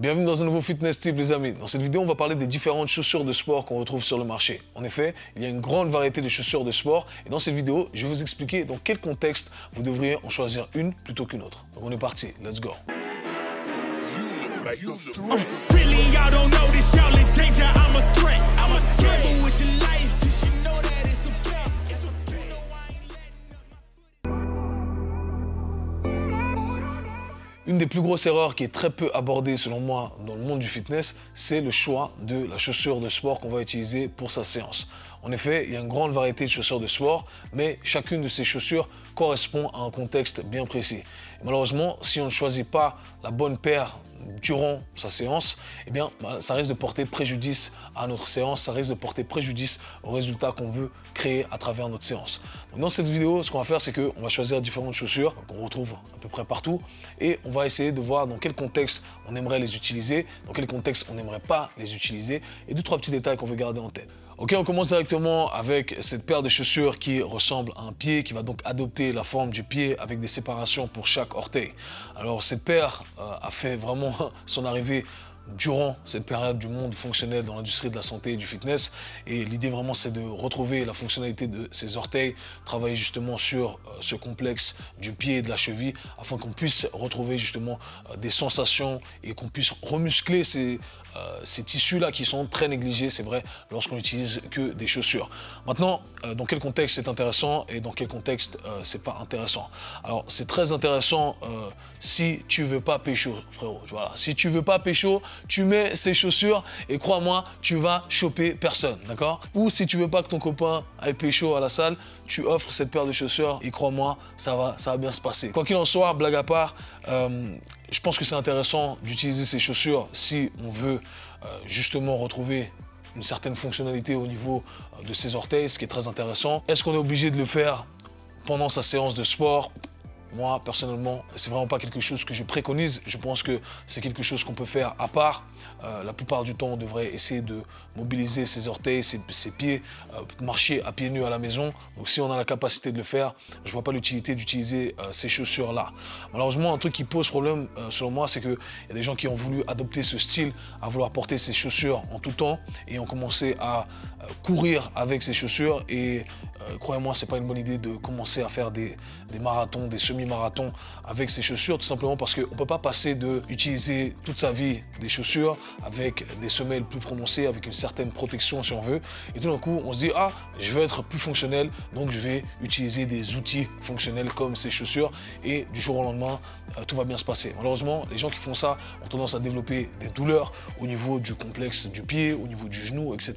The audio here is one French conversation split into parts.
Bienvenue dans un nouveau Fitness Tip les amis. Dans cette vidéo, on va parler des différentes chaussures de sport qu'on retrouve sur le marché. En effet, il y a une grande variété de chaussures de sport et dans cette vidéo, je vais vous expliquer dans quel contexte vous devriez en choisir une plutôt qu'une autre. Donc on est parti, let's go. Une des plus grosses erreurs qui est très peu abordée selon moi dans le monde du fitness, c'est le choix de la chaussure de sport qu'on va utiliser pour sa séance. En effet, il y a une grande variété de chaussures de sport, mais chacune de ces chaussures correspond à un contexte bien précis. Et malheureusement, si on ne choisit pas la bonne paire durant sa séance, eh bien, ça risque de porter préjudice à notre séance, ça risque de porter préjudice au résultat qu'on veut créer à travers notre séance. Donc, dans cette vidéo, ce qu'on va faire, c'est qu'on va choisir différentes chaussures qu'on retrouve à peu près partout et on va essayer de voir dans quel contexte on aimerait les utiliser, dans quel contexte on n'aimerait pas les utiliser et deux, trois petits détails qu'on veut garder en tête. Ok, on commence directement avec cette paire de chaussures qui ressemble à un pied, qui va donc adopter la forme du pied avec des séparations pour chaque orteil. Alors cette paire a fait vraiment son arrivée durant cette période du monde fonctionnel dans l'industrie de la santé et du fitness. Et l'idée vraiment c'est de retrouver la fonctionnalité de ces orteils, travailler justement sur ce complexe du pied et de la cheville afin qu'on puisse retrouver justement des sensations et qu'on puisse remuscler ces tissus-là qui sont très négligés, c'est vrai, lorsqu'on n'utilise que des chaussures. Maintenant, dans quel contexte c'est intéressant et dans quel contexte c'est pas intéressant. Alors, c'est très intéressant si tu veux pas pécho, frérot. Voilà. Si tu veux pas pécho, tu mets ces chaussures et crois-moi, tu vas choper personne, d'accord? Ou si tu veux pas que ton copain aille pécho à la salle, tu offres cette paire de chaussures et crois-moi, ça va bien se passer. Quoi qu'il en soit, blague à part, je pense que c'est intéressant d'utiliser ces chaussures si on veut justement retrouver une certaine fonctionnalité au niveau de ses orteils, ce qui est très intéressant. Est-ce qu'on est obligé de le faire pendant sa séance de sport? Moi, personnellement, c'est vraiment pas quelque chose que je préconise. Je pense que c'est quelque chose qu'on peut faire à part. La plupart du temps, on devrait essayer de mobiliser ses orteils, ses pieds, marcher à pieds nus à la maison. Donc, si on a la capacité de le faire, je vois pas l'utilité d'utiliser ces chaussures-là. Malheureusement, un truc qui pose problème, selon moi, c'est qu'il y a des gens qui ont voulu adopter ce style, à vouloir porter ces chaussures en tout temps et ont commencé à courir avec ces chaussures. Et croyez-moi, c'est pas une bonne idée de commencer à faire des marathons, des semi-marathons avec ces chaussures, tout simplement parce qu'on ne peut pas passer d'utiliser toute sa vie des chaussures avec des semelles plus prononcées, avec une certaine protection si on veut, et tout d'un coup on se dit ah, je veux être plus fonctionnel, donc je vais utiliser des outils fonctionnels comme ces chaussures et du jour au lendemain tout va bien se passer. Malheureusement, les gens qui font ça ont tendance à développer des douleurs au niveau du complexe du pied, au niveau du genou, etc.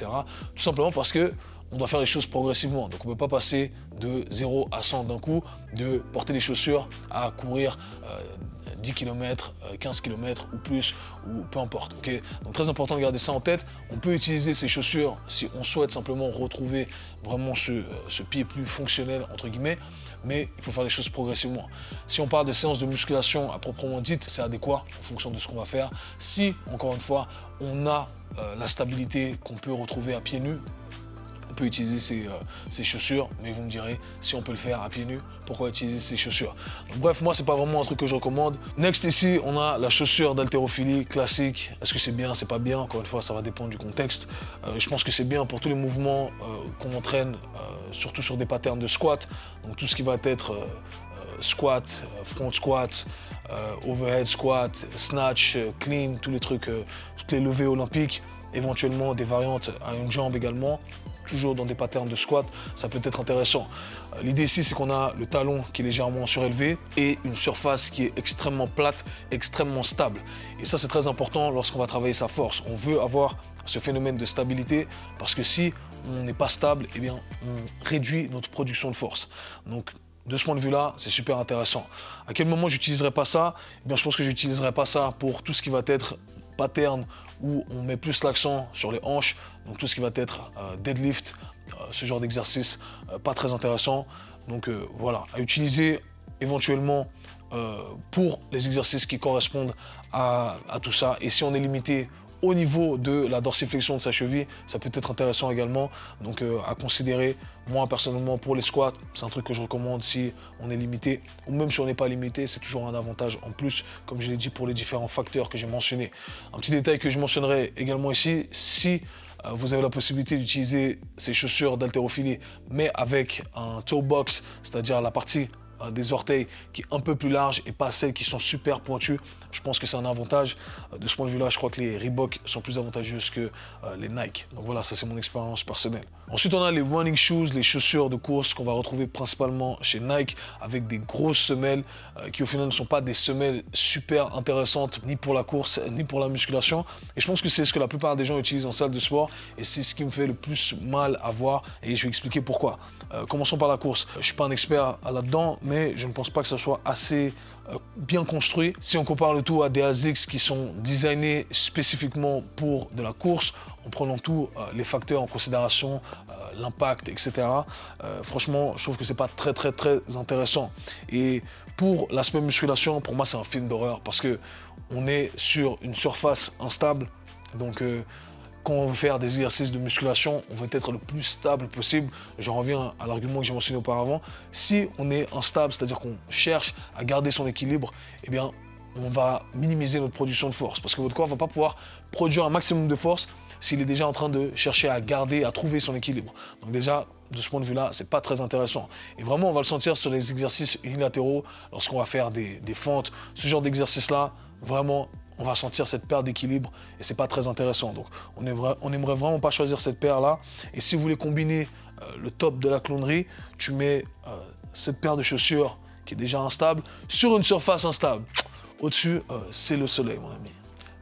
Tout simplement parce que on doit faire les choses progressivement. Donc on ne peut pas passer de 0 à 100 d'un coup, de porter des chaussures à courir 10 km, 15 km ou plus, ou peu importe. Okay, donc très important de garder ça en tête. On peut utiliser ces chaussures si on souhaite simplement retrouver vraiment ce pied plus fonctionnel, entre guillemets, mais il faut faire les choses progressivement. Si on parle de séances de musculation à proprement dite, c'est adéquat en fonction de ce qu'on va faire. Si, encore une fois, on a la stabilité qu'on peut retrouver à pieds nus, on peut utiliser ces chaussures, mais vous me direz, si on peut le faire à pieds nus, pourquoi utiliser ces chaussures? Donc, bref, moi, c'est pas vraiment un truc que je recommande. Next, ici, on a la chaussure d'haltérophilie classique. Est-ce que c'est bien, c'est pas bien? Encore une fois, ça va dépendre du contexte. Je pense que c'est bien pour tous les mouvements qu'on entraîne, surtout sur des patterns de squat. Donc, tout ce qui va être squat, front squat, overhead squat, snatch, clean, tous les trucs, toutes les levées olympiques, éventuellement des variantes à une jambe également. Toujours dans des patterns de squat, ça peut être intéressant. L'idée ici, c'est qu'on a le talon qui est légèrement surélevé et une surface qui est extrêmement plate, extrêmement stable. Et ça, c'est très important lorsqu'on va travailler sa force. On veut avoir ce phénomène de stabilité parce que si on n'est pas stable, eh bien, on réduit notre production de force. Donc, de ce point de vue-là, c'est super intéressant. À quel moment j'utiliserai pas ça? Eh bien, je pense que j'utiliserai pas ça pour tout ce qui va être pattern où on met plus l'accent sur les hanches, donc tout ce qui va être deadlift, ce genre d'exercice, pas très intéressant. Donc voilà, à utiliser éventuellement pour les exercices qui correspondent à tout ça. Et si on est limité au niveau de la dorsiflexion de sa cheville, ça peut être intéressant également. Donc à considérer, moi personnellement pour les squats, c'est un truc que je recommande si on est limité, ou même si on n'est pas limité, c'est toujours un avantage en plus, comme je l'ai dit, pour les différents facteurs que j'ai mentionnés. Un petit détail que je mentionnerai également ici, si vous avez la possibilité d'utiliser ces chaussures d'haltérophilie, mais avec un toe box, c'est-à-dire la partie des orteils qui est un peu plus large et pas celles qui sont super pointues. Je pense que c'est un avantage. De ce point de vue-là, je crois que les Reebok sont plus avantageuses que les Nike. Donc voilà, ça c'est mon expérience personnelle. Ensuite, on a les running shoes, les chaussures de course qu'on va retrouver principalement chez Nike avec des grosses semelles qui au final ne sont pas des semelles super intéressantes ni pour la course ni pour la musculation. Et je pense que c'est ce que la plupart des gens utilisent en salle de sport et c'est ce qui me fait le plus mal à voir et je vais expliquer pourquoi. Commençons par la course. Je ne suis pas un expert là-dedans, mais je ne pense pas que ça soit assez bien construit. Si on compare le tout à des ASICS qui sont designés spécifiquement pour de la course, en prenant tous les facteurs en considération, l'impact, etc. Franchement, je trouve que c'est pas très intéressant. Et pour l'aspect musculation, pour moi, c'est un film d'horreur parce que on est sur une surface instable. Donc quand on veut faire des exercices de musculation, on veut être le plus stable possible. Je reviens à l'argument que j'ai mentionné auparavant. Si on est instable, c'est-à-dire qu'on cherche à garder son équilibre, eh bien, on va minimiser notre production de force parce que votre corps ne va pas pouvoir produire un maximum de force s'il est déjà en train de chercher à garder, à trouver son équilibre. Donc déjà, de ce point de vue-là, c'est pas très intéressant. Et vraiment, on va le sentir sur les exercices unilatéraux, lorsqu'on va faire des fentes, ce genre d'exercice-là, vraiment, on va sentir cette perte d'équilibre et c'est pas très intéressant. Donc on n'aimerait vraiment pas choisir cette paire là. Et si vous voulez combiner le top de la clownerie, tu mets cette paire de chaussures qui est déjà instable sur une surface instable. Au-dessus, c'est le soleil, mon ami.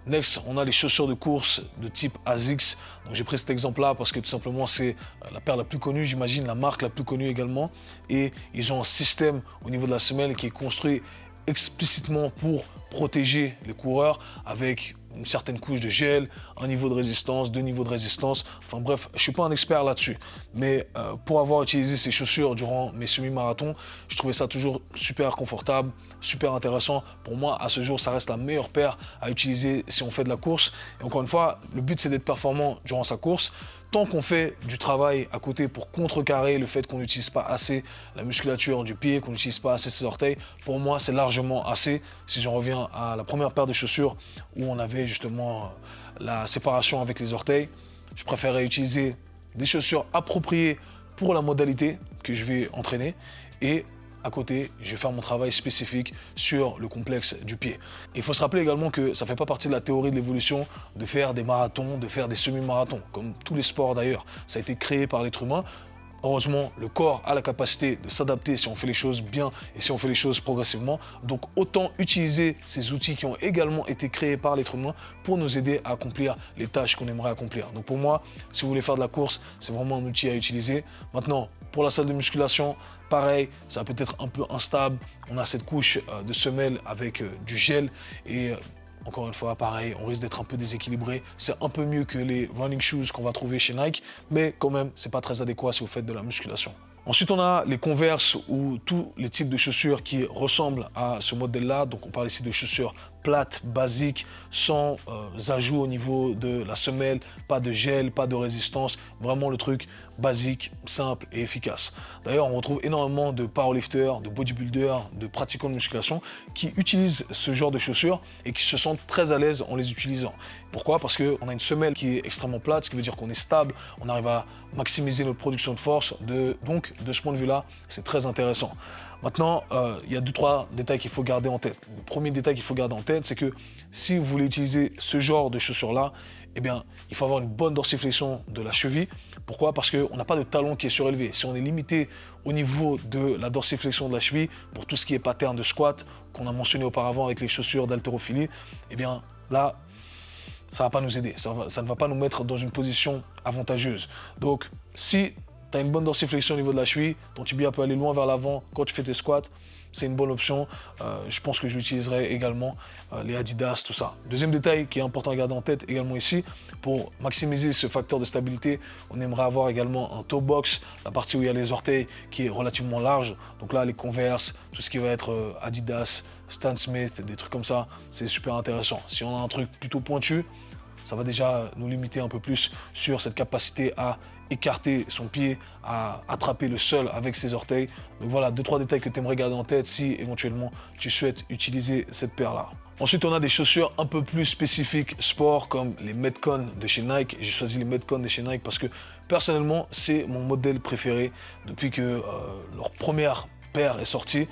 Next, on a les chaussures de course de type ASICS. Donc j'ai pris cet exemple-là parce que tout simplement c'est la paire la plus connue, j'imagine la marque la plus connue également. Et ils ont un système au niveau de la semelle qui est construit explicitement pour protéger les coureurs avec une certaine couche de gel, un niveau de résistance, 2 niveaux de résistance. Enfin bref, je ne suis pas un expert là-dessus. Mais pour avoir utilisé ces chaussures durant mes semi-marathons, je trouvais ça toujours super confortable, super intéressant. Pour moi, à ce jour, ça reste la meilleure paire à utiliser si on fait de la course. Et encore une fois, le but c'est d'être performant durant sa course. Tant qu'on fait du travail à côté pour contrecarrer le fait qu'on n'utilise pas assez la musculature du pied, qu'on n'utilise pas assez ses orteils, pour moi c'est largement assez. Si j'en reviens à la première paire de chaussures où on avait justement la séparation avec les orteils, je préférais utiliser des chaussures appropriées pour la modalité que je vais entraîner et à côté, je vais faire mon travail spécifique sur le complexe du pied. Il faut se rappeler également que ça ne fait pas partie de la théorie de l'évolution de faire des marathons, de faire des semi-marathons, comme tous les sports d'ailleurs. Ça a été créé par l'être humain. Heureusement, le corps a la capacité de s'adapter si on fait les choses bien et si on fait les choses progressivement. Donc autant utiliser ces outils qui ont également été créés par l'être humain pour nous aider à accomplir les tâches qu'on aimerait accomplir. Donc pour moi, si vous voulez faire de la course, c'est vraiment un outil à utiliser. Maintenant, pour la salle de musculation, pareil, ça peut être un peu instable. On a cette couche de semelle avec du gel et encore une fois, pareil, on risque d'être un peu déséquilibré. C'est un peu mieux que les running shoes qu'on va trouver chez Nike, mais quand même, c'est pas très adéquat si vous faites de la musculation. Ensuite, on a les Converse ou tous les types de chaussures qui ressemblent à ce modèle-là. Donc, on parle ici de chaussures plates, basiques, sans ajout au niveau de la semelle, pas de gel, pas de résistance. Vraiment le truc basique, simple et efficace. D'ailleurs, on retrouve énormément de powerlifters, de bodybuilders, de pratiquants de musculation qui utilisent ce genre de chaussures et qui se sentent très à l'aise en les utilisant. Pourquoi? Parce qu'on a une semelle qui est extrêmement plate, ce qui veut dire qu'on est stable, on arrive à maximiser notre production de force. Donc, de ce point de vue-là, c'est très intéressant. Maintenant, il y a 2-3 détails qu'il faut garder en tête. Le premier détail qu'il faut garder en tête, c'est que si vous voulez utiliser ce genre de chaussures-là, eh bien, il faut avoir une bonne dorsiflexion de la cheville. Pourquoi? Parce qu'on n'a pas de talon qui est surélevé. Si on est limité au niveau de la dorsiflexion de la cheville, pour tout ce qui est pattern de squat, qu'on a mentionné auparavant avec les chaussures d'haltérophilie, eh bien, là, ça ne va pas nous aider. Ça ne va pas nous mettre dans une position avantageuse. Donc, si tu as une bonne dorsiflexion au niveau de la cheville, ton tibia peut aller loin vers l'avant quand tu fais tes squats, c'est une bonne option. Je pense que je l'utiliserai également, les Adidas, tout ça. Deuxième détail qui est important à garder en tête également ici, pour maximiser ce facteur de stabilité, on aimerait avoir également un toe box, la partie où il y a les orteils qui est relativement large. Donc là, les Converse, tout ce qui va être Adidas, Stan Smith, des trucs comme ça, c'est super intéressant. Si on a un truc plutôt pointu, ça va déjà nous limiter un peu plus sur cette capacité à écarter son pied, à attraper le sol avec ses orteils. Donc voilà, 2-3 détails que tu aimerais garder en tête si éventuellement tu souhaites utiliser cette paire-là. Ensuite, on a des chaussures un peu plus spécifiques sport comme les Metcon de chez Nike. J'ai choisi les Metcon de chez Nike parce que personnellement, c'est mon modèle préféré depuis que leur première paire est sortie.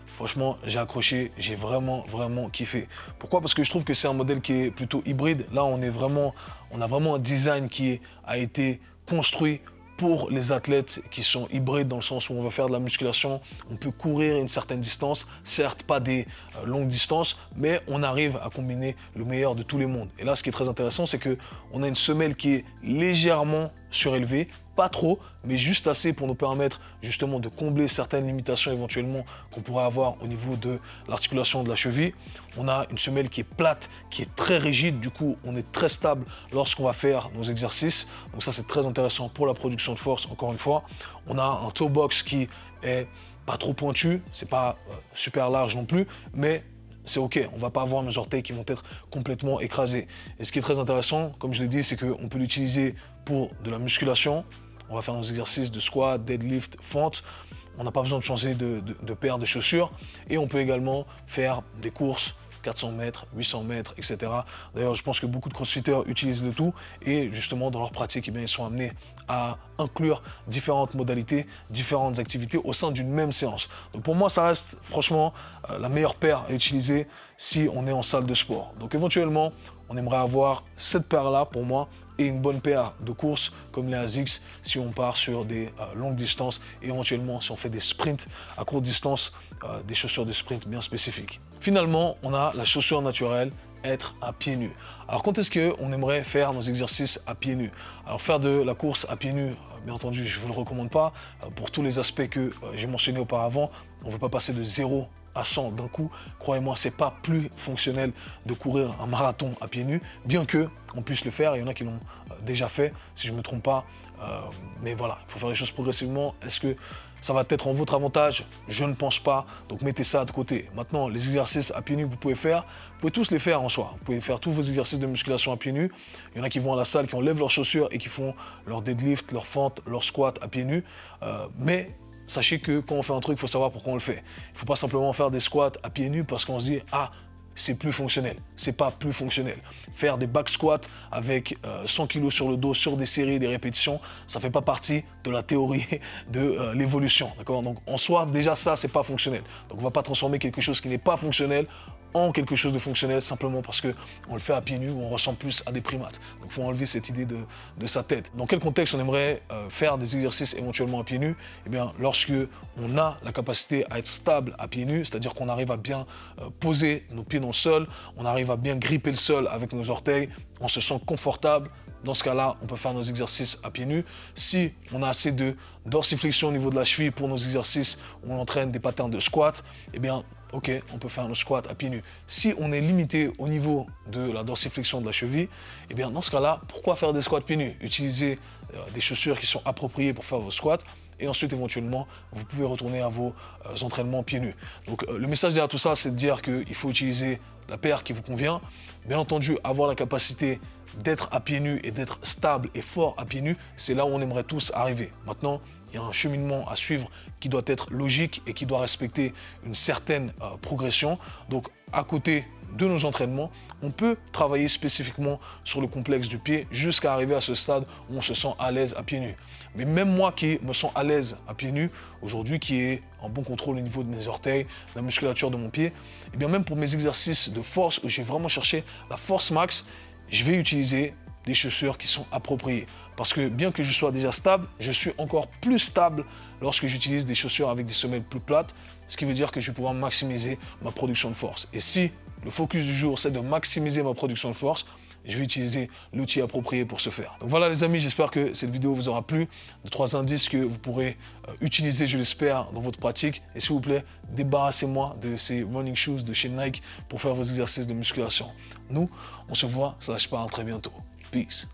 Franchement, j'ai accroché, j'ai vraiment kiffé. Pourquoi? Parce que je trouve que c'est un modèle qui est plutôt hybride. Là, on a vraiment un design qui a été construit pour les athlètes qui sont hybrides dans le sens où on va faire de la musculation, on peut courir une certaine distance, certes pas des longues distances, mais on arrive à combiner le meilleur de tous les mondes. Et là, ce qui est très intéressant, c'est qu'on a une semelle qui est légèrement surélevée, pas trop, mais juste assez pour nous permettre justement de combler certaines limitations éventuellement qu'on pourrait avoir au niveau de l'articulation de la cheville. On a une semelle qui est plate, qui est très rigide, du coup on est très stable lorsqu'on va faire nos exercices. Donc ça c'est très intéressant pour la production de force, encore une fois. On a un toe box qui est pas trop pointu, c'est pas super large non plus, mais c'est ok, on va pas avoir nos orteils qui vont être complètement écrasés. Et ce qui est très intéressant, comme je l'ai dit, c'est qu'on peut l'utiliser pour de la musculation. On va faire nos exercices de squat, deadlift, fente. On n'a pas besoin de changer de paire de chaussures. Et on peut également faire des courses, 400 mètres, 800 mètres, etc. D'ailleurs, je pense que beaucoup de crossfitters utilisent le tout. Et justement, dans leur pratique, eh bien, ils sont amenés à inclure différentes modalités, différentes activités au sein d'une même séance. Donc pour moi, ça reste franchement la meilleure paire à utiliser si on est en salle de sport. Donc éventuellement, on aimerait avoir cette paire-là pour moi et une bonne paire de courses comme les ASICS si on part sur des longues distances et éventuellement si on fait des sprints à courte distance, des chaussures de sprint bien spécifiques. Finalement, on a la chaussure naturelle, être à pieds nus. Alors quand est-ce qu'on aimerait faire nos exercices à pieds nus? Alors faire de la course à pieds nus, bien entendu, je ne vous le recommande pas. Pour tous les aspects que j'ai mentionnés auparavant, on ne veut pas passer de 0 à 100 d'un coup. Croyez-moi, c'est pas plus fonctionnel de courir un marathon à pieds nus, bien que on puisse le faire. Il y en a qui l'ont déjà fait, si je ne me trompe pas. Mais voilà, il faut faire les choses progressivement. Est-ce que ça va être en votre avantage? Je ne pense pas. Donc mettez ça de côté. Maintenant, les exercices à pieds nus que vous pouvez faire, vous pouvez tous les faire en soi. Vous pouvez faire tous vos exercices de musculation à pieds nus. Il y en a qui vont à la salle, qui enlèvent leurs chaussures et qui font leur deadlift, leur fente, leur squat à pieds nus. Mais sachez que quand on fait un truc, il faut savoir pourquoi on le fait. Il ne faut pas simplement faire des squats à pieds nus parce qu'on se dit « Ah, c'est plus fonctionnel ». C'est pas plus fonctionnel. Faire des back squats avec 100 kg sur le dos, sur des séries, des répétitions, ça ne fait pas partie de la théorie de l'évolution. Donc en soi, déjà ça, c'est pas fonctionnel. Donc on ne va pas transformer quelque chose qui n'est pas fonctionnel en quelque chose de fonctionnel simplement parce qu'on le fait à pieds nus ou on ressemble plus à des primates. Donc il faut enlever cette idée de sa tête. Dans quel contexte on aimerait faire des exercices éventuellement à pieds nus? Eh bien, lorsque on a la capacité à être stable à pieds nus, c'est-à-dire qu'on arrive à bien poser nos pieds dans le sol, on arrive à bien gripper le sol avec nos orteils, on se sent confortable. Dans ce cas-là, on peut faire nos exercices à pieds nus. Si on a assez de dorsiflexion au niveau de la cheville pour nos exercices où on entraîne des patterns de squat, eh bien, ok, on peut faire nos squats à pieds nus. Si on est limité au niveau de la dorsiflexion de la cheville, eh bien, dans ce cas-là, pourquoi faire des squats pieds nus? Utilisez des chaussures qui sont appropriées pour faire vos squats. Et ensuite, éventuellement, vous pouvez retourner à vos entraînements pieds nus. Donc, le message derrière tout ça, c'est de dire qu'il faut utiliser la paire qui vous convient. Bien entendu, avoir la capacité d'être à pieds nus et d'être stable et fort à pieds nus, c'est là où on aimerait tous arriver. Maintenant, il y a un cheminement à suivre qui doit être logique et qui doit respecter une certaine progression. Donc, à côté de nos entraînements, on peut travailler spécifiquement sur le complexe du pied jusqu'à arriver à ce stade où on se sent à l'aise à pieds nus. Mais même moi qui me sens à l'aise à pieds nus, aujourd'hui qui ai un bon contrôle au niveau de mes orteils, de la musculature de mon pied, et bien même pour mes exercices de force où j'ai vraiment cherché la force max, je vais utiliser des chaussures qui sont appropriées. Parce que bien que je sois déjà stable, je suis encore plus stable lorsque j'utilise des chaussures avec des semelles plus plates, ce qui veut dire que je vais pouvoir maximiser ma production de force. Et si le focus du jour, c'est de maximiser ma production de force, je vais utiliser l'outil approprié pour ce faire. Donc voilà les amis, j'espère que cette vidéo vous aura plu. 2-3 indices que vous pourrez utiliser, je l'espère, dans votre pratique. Et s'il vous plaît, débarrassez-moi de ces running shoes de chez Nike pour faire vos exercices de musculation. Nous, on se voit, ça lâche pas, très bientôt. Peace.